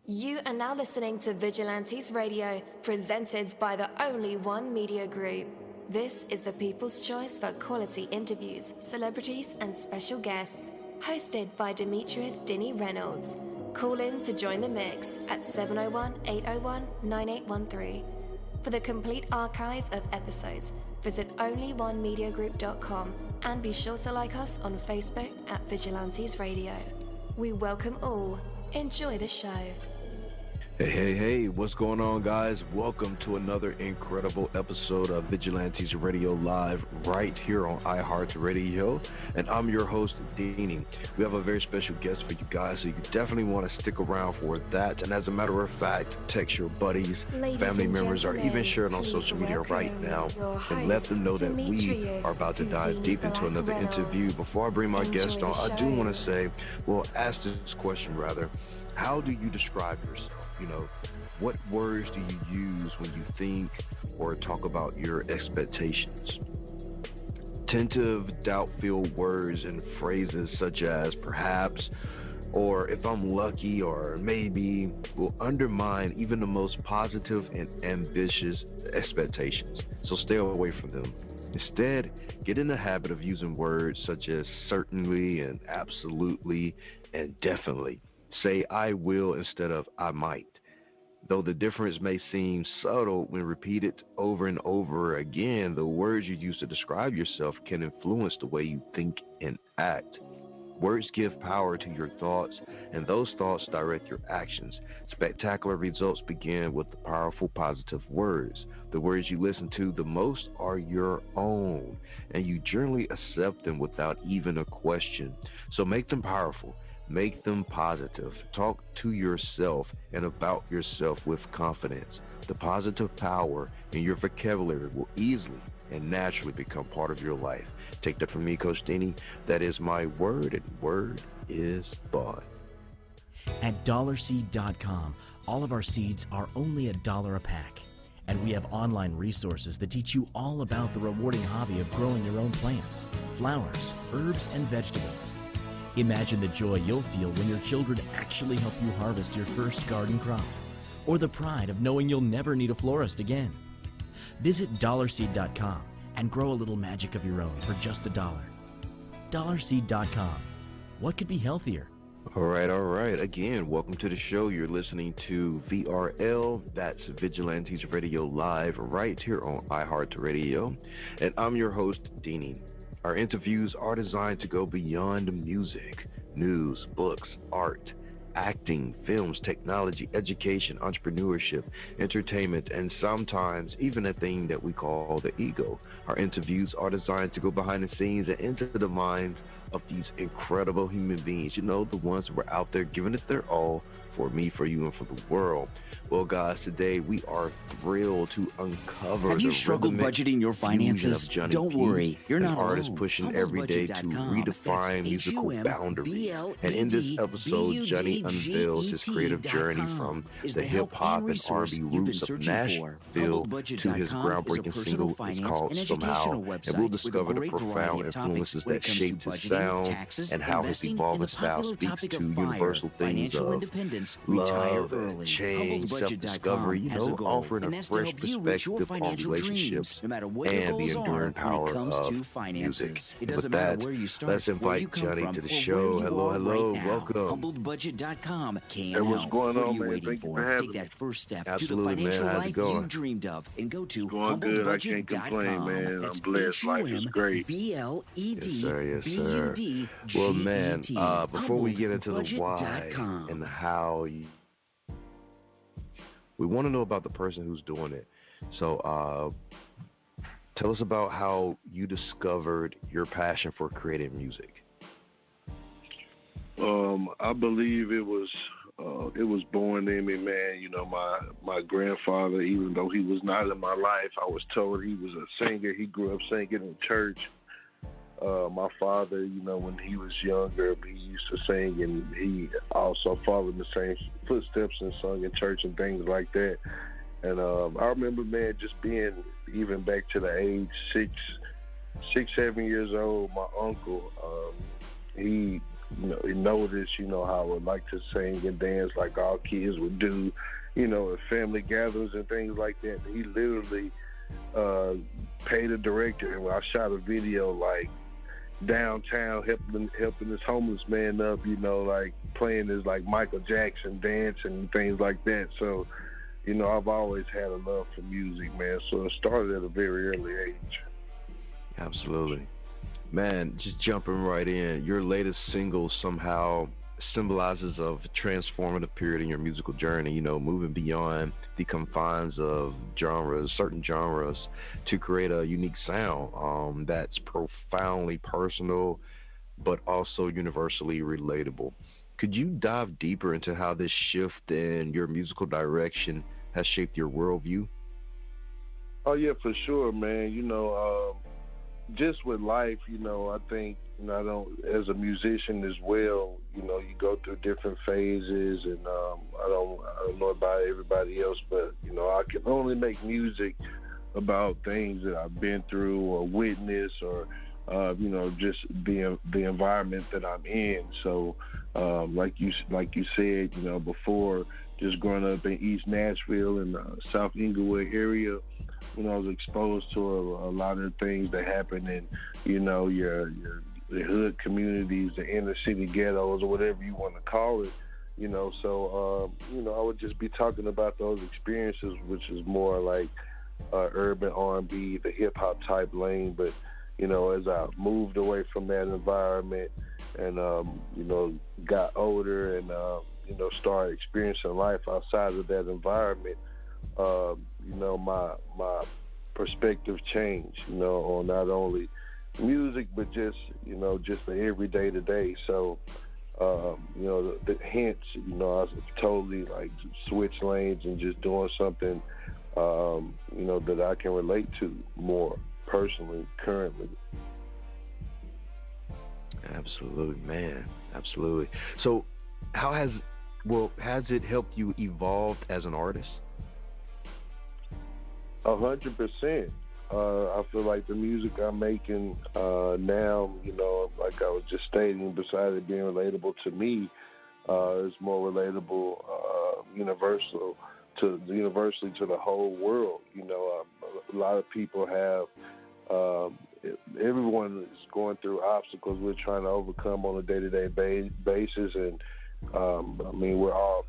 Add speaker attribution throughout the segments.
Speaker 1: You are now listening to Vigilantes Radio, presented by the Only One Media Group. This is the people's choice for quality interviews, celebrities, and special guests. Hosted by Demetrius Dinny Reynolds. Call in to join the mix at 701-801-9813. For the complete archive of episodes, visit onlyonemediagroup.com and be sure to like us on Facebook at Vigilantes Radio. We welcome all. Enjoy the show.
Speaker 2: Hey, what's going on, guys? Welcome to another incredible episode of Vigilantes Radio Live right here on iHeartRadio, and I'm your host, Deanie. We have a very special guest for you guys, so you definitely want to stick around for that. And as a matter of fact, text your buddies, family members, or even share it on social media right now and let them know that we are about to dive deep into another interview. Before I bring my guest on, I do want to say, ask this question rather. How do you describe yourself? What words do you use when you think or talk about your expectations? Tentative, doubt-filled words and phrases such as perhaps, or if I'm lucky, or maybe, will undermine even the most positive and ambitious expectations. So stay away from them. Instead, get in the habit of using words such as certainly and absolutely and definitely. Say I will instead of I might. Though the difference may seem subtle when repeated over and over again, the words you use to describe yourself can influence the way you think and act. Words give power to your thoughts, and those thoughts direct your actions. Spectacular results begin with the powerful positive words. The words you listen to the most are your own, and you generally accept them without even a question. So make them powerful. Make them positive. Talk to yourself and about yourself with confidence. The positive power in your vocabulary will easily and naturally become part of your life. Take that from me, Coach Denny. That is my word, and word is bond.
Speaker 3: At dollarseed.com, all of our seeds are only $1 a pack. And we have online resources that teach you all about the rewarding hobby of growing your own plants, flowers, herbs, and vegetables. Imagine the joy you'll feel when your children actually help you harvest your first garden crop, or the pride of knowing you'll never need a florist again. Visit dollarseed.com and grow a little magic of your own for just $1. Dollarseed.com. What could be healthier?
Speaker 2: All right. Again, welcome to the show. You're listening to VRL, that's Vigilantes Radio Live, right here on iHeartRadio, and I'm your host, Deanie. Our interviews are designed to go beyond music, news, books, art, acting, films, technology, education, entrepreneurship, entertainment, and sometimes even a thing that we call the ego. Our interviews are designed to go behind the scenes and into the minds of these incredible human beings, the ones who are out there giving it their all for me, for you, and for the world. Well, guys, today we are thrilled to uncover.
Speaker 4: Have you struggled budgeting your finances? Don't worry, you're not alone.
Speaker 2: Artist pushing every day to redefine musical boundaries. And in this episode, Johnny unveils his creative journey from the hip-hop and R&B roots of Nashville to his groundbreaking single called Somehow. And we'll discover the profound influences that shaped his sound and how his evolving style speaks to universal themes of love, change, self-discovery, offering a fresh perspective on relationships and the enduring power of music. With that, let's invite Johnny to the show. Hello, welcome.
Speaker 4: HumbledBudget.com.
Speaker 5: Hey, what's going on, man?
Speaker 4: Thank you for Take that first step to the
Speaker 2: Absolutely,
Speaker 4: financial
Speaker 2: man. How's it
Speaker 4: life
Speaker 2: going?
Speaker 4: you dreamed of and go to
Speaker 5: Going good. I can't complain, man.
Speaker 4: That's
Speaker 5: I'm blessed. Life is great.
Speaker 4: HumbledBudget.com.
Speaker 2: Well, man, before we get into the why and the how, we want to know about the person who's doing it. So tell us about how you discovered your passion for creating music.
Speaker 5: I believe it was born in me, man. My grandfather, even though he was not in my life, I was told he was a singer. He grew up singing in church. My father, when he was younger, he used to sing, and he also followed the same footsteps and sung in church and things like that. And I remember, man, just being even back to the age 7 years old. My uncle, he he noticed, how I would like to sing and dance like all kids would do, at family gatherings and things like that. He literally paid a director, and I shot a video like downtown helping this homeless man up, like playing his like Michael Jackson dance and things like that. So, I've always had a love for music, man. So it started at a very early age.
Speaker 2: Absolutely. Man, just jumping right in, your latest single somehow symbolizes a transformative period in your musical journey, moving beyond the confines of certain genres, to create a unique sound that's profoundly personal, but also universally relatable. Could you dive deeper into how this shift in your musical direction has shaped your worldview?
Speaker 5: Oh, yeah, for sure, man. Just with life, I think, as a musician as well, you go through different phases, and I don't know about everybody else, but, I can only make music about things that I've been through or witnessed, or, just the environment that I'm in. So, like you said, before, just growing up in East Nashville and South Inglewood area, I was exposed to a lot of things that happen in, the hood communities, the inner city ghettos, or whatever you want to call it, So, I would just be talking about those experiences, which is more like urban R&B, the hip hop type lane. But, as I moved away from that environment and, got older and, started experiencing life outside of that environment, my perspective changed, on not only music, but just the everyday to day. So, hence, I totally like switch lanes and just doing something, that I can relate to more personally, currently.
Speaker 2: Absolutely, man. Absolutely. So has it helped you evolve as an artist?
Speaker 5: 100%. I feel like the music I'm making now, like I was just stating, besides it being relatable to me, is more relatable, universally to the whole world. A lot of people have, everyone is going through obstacles we're trying to overcome on a day-to-day basis, and I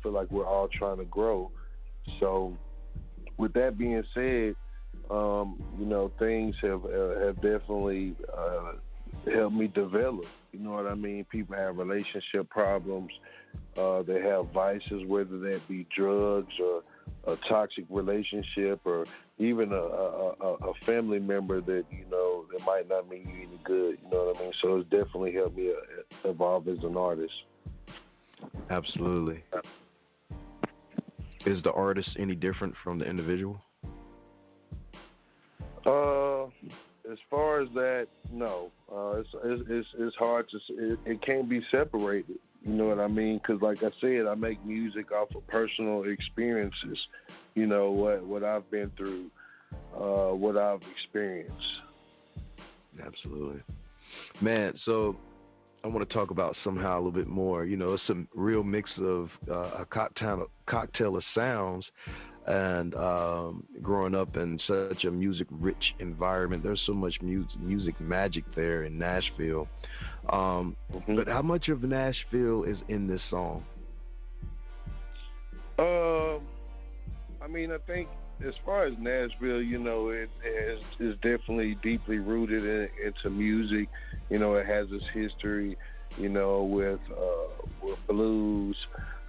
Speaker 5: feel like we're all trying to grow. So, with that being said, things have definitely helped me develop. You know what I mean? People have relationship problems. They have vices, whether that be drugs or a toxic relationship, or even a family member that, that might not mean you any good. You know what I mean? So it's definitely helped me evolve as an artist.
Speaker 2: Absolutely. Is the artist any different from the individual?
Speaker 5: As far as that, no. It's hard to. It can't be separated. You know what I mean? Because, like I said, I make music off of personal experiences. What I've been through, what I've experienced.
Speaker 2: Absolutely, man. So I want to talk about somehow a little bit more. It's a real mix of a cocktail of sounds, and growing up in such a music-rich environment, there's so much music magic there in Nashville. But how much of Nashville is in this song?
Speaker 5: I think as far as Nashville, it is definitely deeply rooted into music. It has its history, with blues,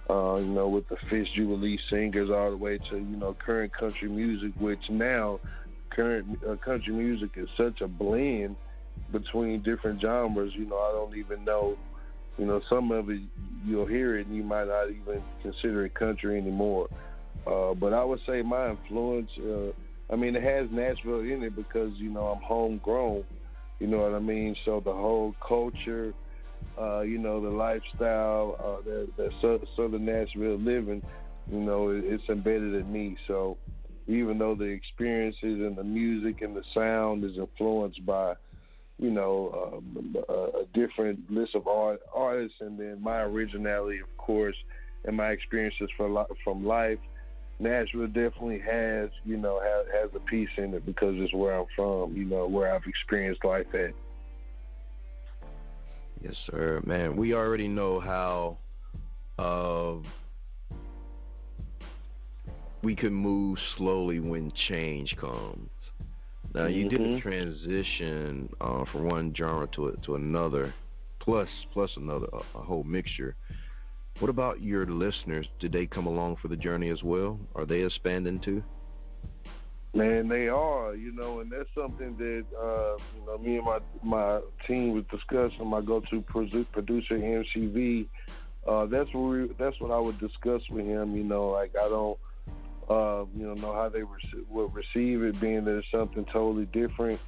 Speaker 5: with the Fitz Jubilee singers, all the way to, current country music, which now current country music is such a blend between different genres. I don't even know, some of it you'll hear it and you might not even consider it country anymore. But I would say my influence, it has Nashville in it because, I'm homegrown, you know what I mean? So the whole culture, the lifestyle, the Southern Nashville living, it's embedded in me. So even though the experiences and the music and the sound is influenced by, a different list of artists, and then my originality, of course, and my experiences from life. Nashville definitely has a piece in it because it's where I'm from, where I've experienced life at.
Speaker 2: Yes, sir. Man, we already know how we can move slowly when change comes. Now, you did a transition from one genre to another, plus another, a whole mixture. What about your listeners? Did they come along for the journey as well? Are they expanding too?
Speaker 5: Man, they are, and that's something that, me and my team was discussing, my go-to producer, MCV. That's what I would discuss with him, like I don't, know how they would receive it, being that it's something totally different.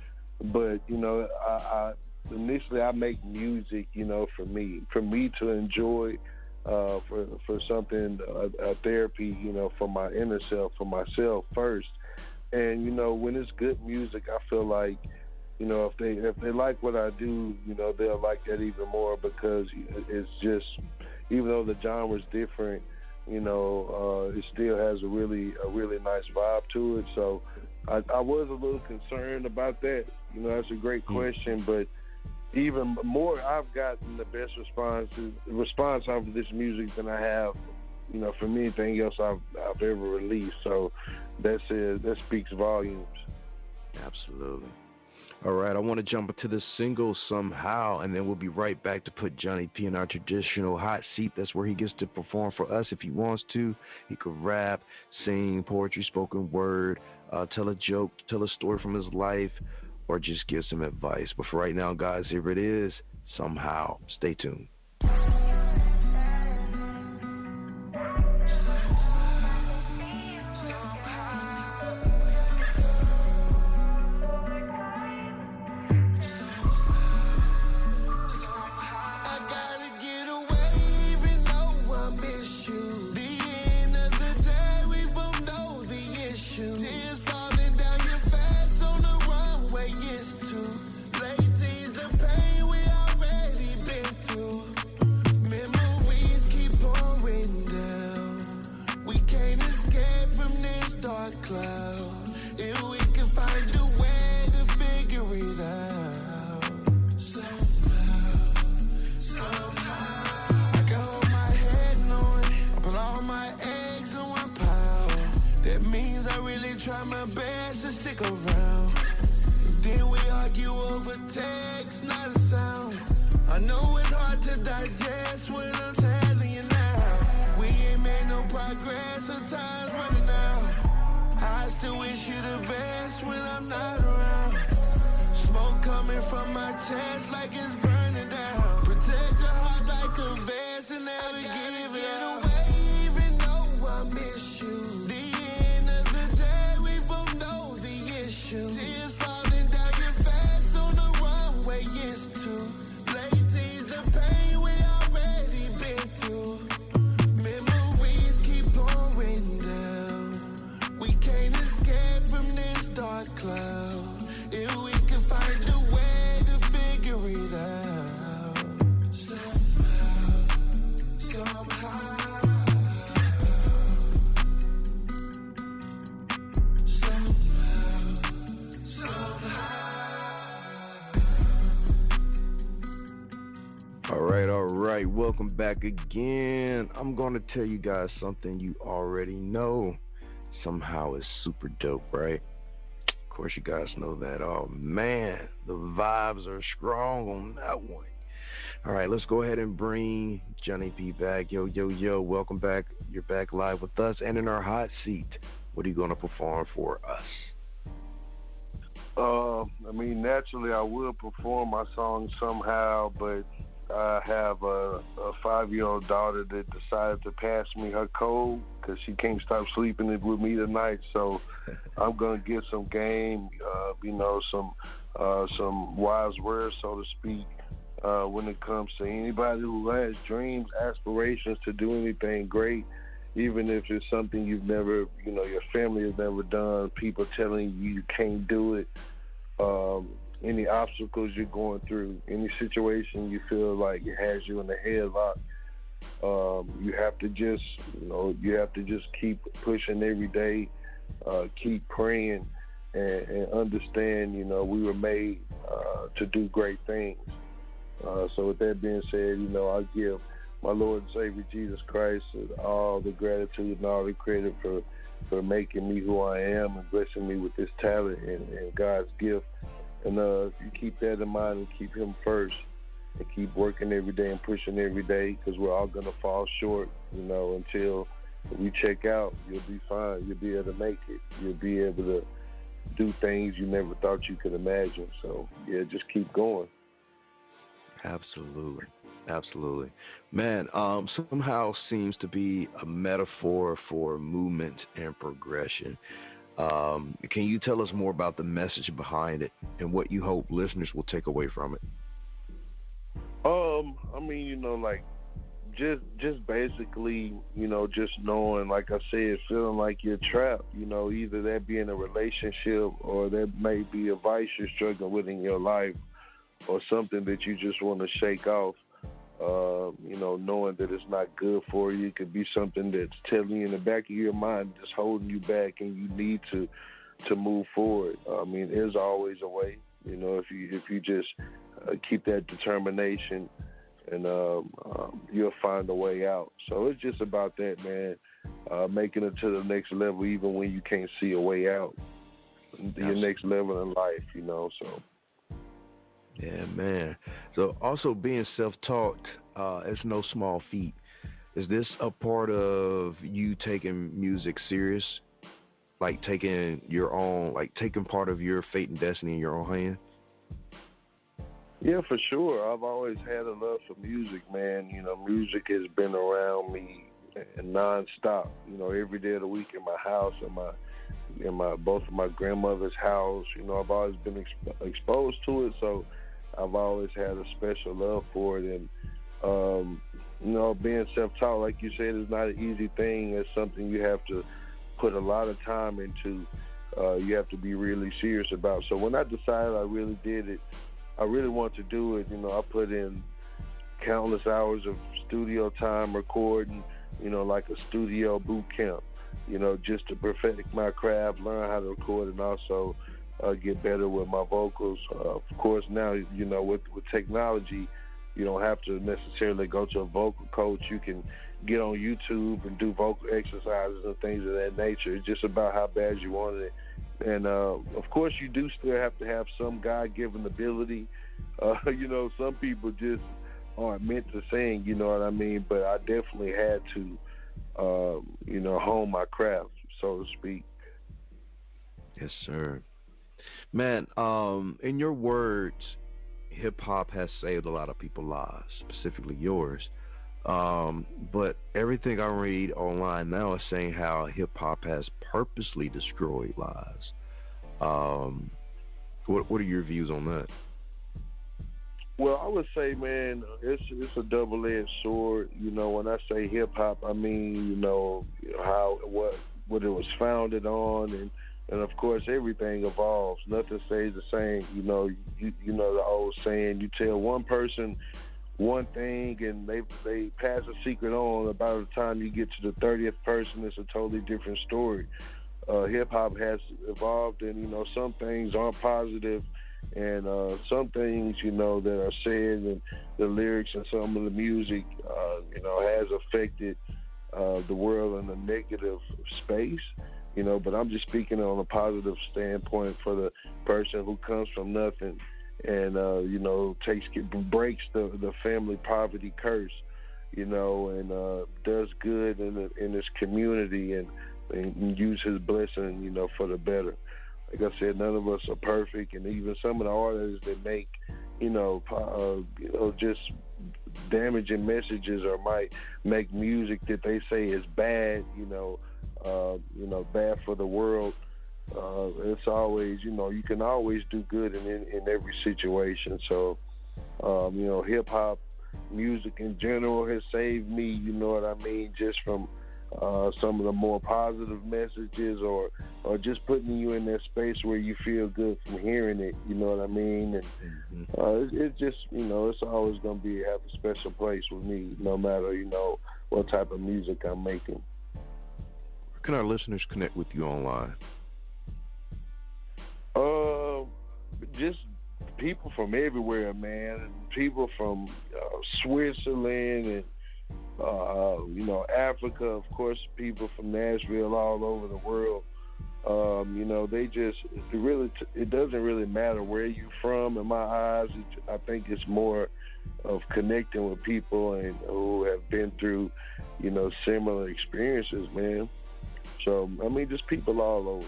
Speaker 5: But, I initially I make music, for me to enjoy, for something, a therapy, for my inner self, for myself first. And, when it's good music, I feel like, if they like what I do, they'll like that even more, because it's just, even though the genre's different, it still has a really nice vibe to it. So I was a little concerned about that. That's a great question, but even more, I've gotten the best response off of this music than I have, from anything else I've ever released. So that speaks volumes.
Speaker 2: Absolutely. All right, I want to jump into this single Somehow, and then we'll be right back to put Johnny P in our traditional hot seat. That's where he gets to perform for us if he wants to. He could rap, sing, poetry, spoken word, tell a joke, tell a story from his life, or just give some advice. But for right now, guys, here it is, Somehow. Stay tuned. Welcome back again. I'm going to tell you guys something you already know. Somehow it's super dope, right? Of course you guys know that. Oh man, the vibes are strong on that one. All right, let's go ahead and bring Johnny P back. Yo, welcome back. You're back live with us and in our hot seat. What are you going to perform for us?
Speaker 5: Naturally I will perform my song Somehow, but I have a 5-year-old daughter that decided to pass me her code because she can't stop sleeping with me tonight. So I'm gonna get some game, some wise words, so to speak, when it comes to anybody who has dreams, aspirations to do anything great, even if it's something you've never, your family has never done. People telling you can't do it. any obstacles you're going through, any situation you feel like it has you in the headlock, you have to just, keep pushing every day, keep praying, and understand, we were made to do great things. So with that being said, I give my Lord and Savior Jesus Christ all the gratitude and all the credit for making me who I am and blessing me with this talent and God's gift. And you keep that in mind and keep Him first and keep working every day and pushing every day, because we're all going to fall short, until we check out. You'll be fine. You'll be able to make it. You'll be able to do things you never thought you could imagine. So, yeah, just keep going.
Speaker 2: Absolutely. Absolutely. Man, somehow seems to be a metaphor for movement and progression. Can you tell us more about the message behind it and what you hope listeners will take away from it?
Speaker 5: Just basically, just knowing, like I said, feeling like you're trapped, either that be in a relationship or that may be a vice you're struggling with in your life or something that you just want to shake off, knowing that it's not good for you. It could be something that's telling you in the back of your mind, just holding you back, and you need to move forward. There's always a way, if you just keep that determination, and you'll find a way out. So it's just about that, man, making it to the next level even when you can't see a way out. Your next level in life, so.
Speaker 2: Yeah, man. So also being self-taught, it's no small feat. Is this a part of you taking music serious? Like taking part of your fate and destiny in your own hand?
Speaker 5: Yeah, for sure. I've always had a love for music, man. Music has been around me nonstop. Every day of the week in my house, in my both of my grandmother's house. I've always been exposed to it, so I've always had a special love for it. And being self-taught, like you said, is not an easy thing. It's something you have to put a lot of time into. You have to be really serious about. So when I decided I really did it, I really want to do it. I put in countless hours of studio time recording, like a studio boot camp, just to perfect my craft, learn how to record, and also get better with my vocals. Of course, now, with technology, you don't have to necessarily go to a vocal coach. You can get on YouTube and do vocal exercises and things of that nature. It's just about how bad you want it. And, of course, you do still have to have some God-given ability. Some people just aren't meant to sing, you know what I mean? But I definitely had to, hone my craft, so to speak.
Speaker 2: Yes, sir. Man, in your words, hip-hop has saved a lot of people's lives, specifically yours. But everything I read online now is saying how hip-hop has purposely destroyed lives. What are your views on that?
Speaker 5: Well, I would say, man, it's a double-edged sword. When I say hip-hop, I mean, what it was founded on, and of course, everything evolves. Nothing stays the same. You know the old saying, you tell one person one thing and they pass a secret on. About the time you get to the 30th person, it's a totally different story. Hip-hop has evolved, and, some things aren't positive, and some things, that are said and the lyrics and some of the music, has affected the world in a negative space. But I'm just speaking on a positive standpoint for the person who comes from nothing and, breaks the family poverty curse, and does good in his community and use his blessing, for the better. Like I said, none of us are perfect, and even some of the artists that make, just damaging messages or might make music that they say is bad, bad for the world. It's always, you can always do good in every situation. So, hip hop music in general has saved me, just from some of the more positive messages, or just putting you in that space where you feel good from hearing it. You know what I mean? And it's just, it's always going to have a special place with me, no matter, what type of music I'm making.
Speaker 2: Where can our listeners connect with you online?
Speaker 5: Just people from everywhere, man. People from Switzerland and Africa, of course. People from Nashville, all over the world. It doesn't really matter where you're from. In my eyes, I think it's more of connecting with people and who have been through, similar experiences, man. So just people all over.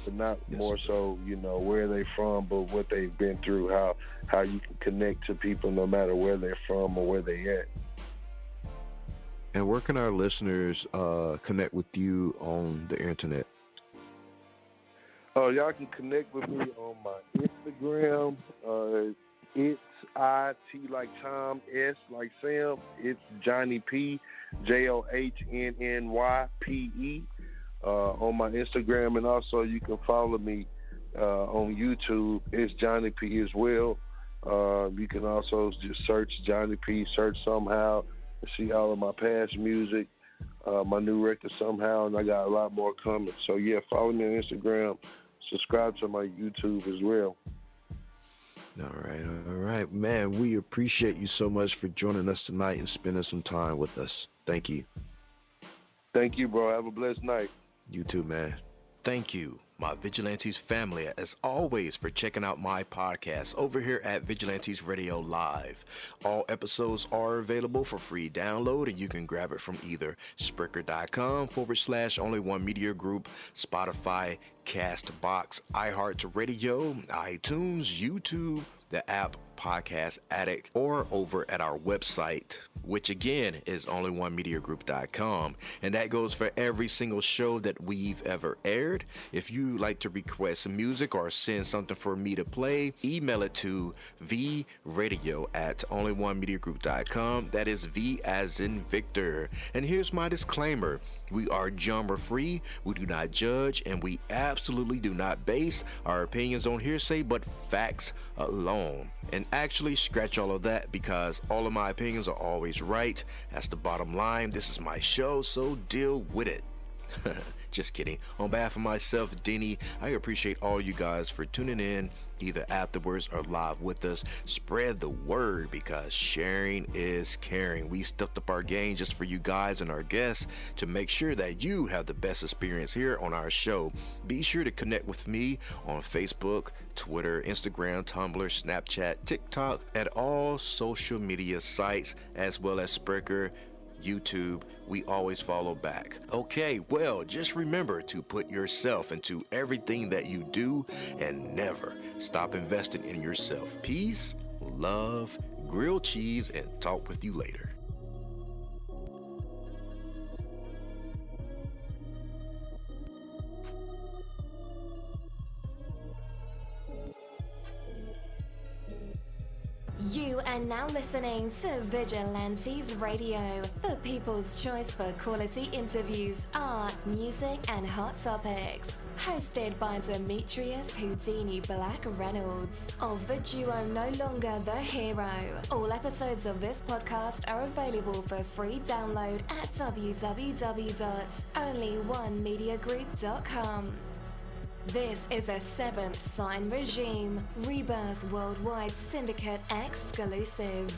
Speaker 5: But not more so, where they from, but what they've been through, how you can connect to people no matter where they're from or where they at.
Speaker 2: And where can our listeners connect with you on the internet?
Speaker 5: Y'all can connect with me on my Instagram. It's I-T like Tom, S like Sam. It's Johnny P, JohnnyPE. On my Instagram, and also you can follow me on YouTube. It's Johnny P as well. You can also just search Johnny P, search somehow, and see all of my past music, my new record somehow, and I got a lot more coming. So yeah, follow me on Instagram, subscribe to my YouTube as well.
Speaker 2: All right, man. We appreciate you so much for joining us tonight and spending some time with us. Thank you.
Speaker 5: Thank you, bro. Have a blessed night.
Speaker 2: You too, man.
Speaker 6: Thank you, my Vigilantes family, as always, for checking out my podcast over here at Vigilantes Radio Live. All episodes are available for free download, and you can grab it from either Spreaker.com/only1media group, Spotify, Castbox, iHeartRadio, iTunes, YouTube, the app Podcast Addict, or over at our website, which again is only1mediagroup.com, and that goes for every single show that we've ever aired. If you like to request some music or send something for me to play, email it to vradio@only1mediagroup.com. That is V as in Victor. And here's my disclaimer: we are genre free, we do not judge, and we absolutely do not base our opinions on hearsay but facts alone. And actually, scratch all of that, because all of my opinions are always right. That's the bottom line. This is my show, so deal with it. Just kidding. On behalf of myself, Denny, I appreciate all you guys for tuning in, either afterwards or live with us. Spread the word, because sharing is caring. We stepped up our game just for you guys and our guests to make sure that you have the best experience here on our show. Be sure to connect with me on Facebook, Twitter, Instagram, Tumblr, Snapchat, TikTok, at all social media sites, as well as Spreaker, YouTube. We always follow back. Okay, well, just remember to put yourself into everything that you do and never stop investing in yourself. Peace, love, grilled cheese, and talk with you later.
Speaker 1: You are now listening to Vigilantes Radio, the people's choice for quality interviews, art, music, and hot topics. Hosted by Demetrius Houdini Black Reynolds of the duo No Longer the Hero. All episodes of this podcast are available for free download at www.onlyonemediagroup.com. This is a Seventh Sign Regime Rebirth Worldwide Syndicate exclusive.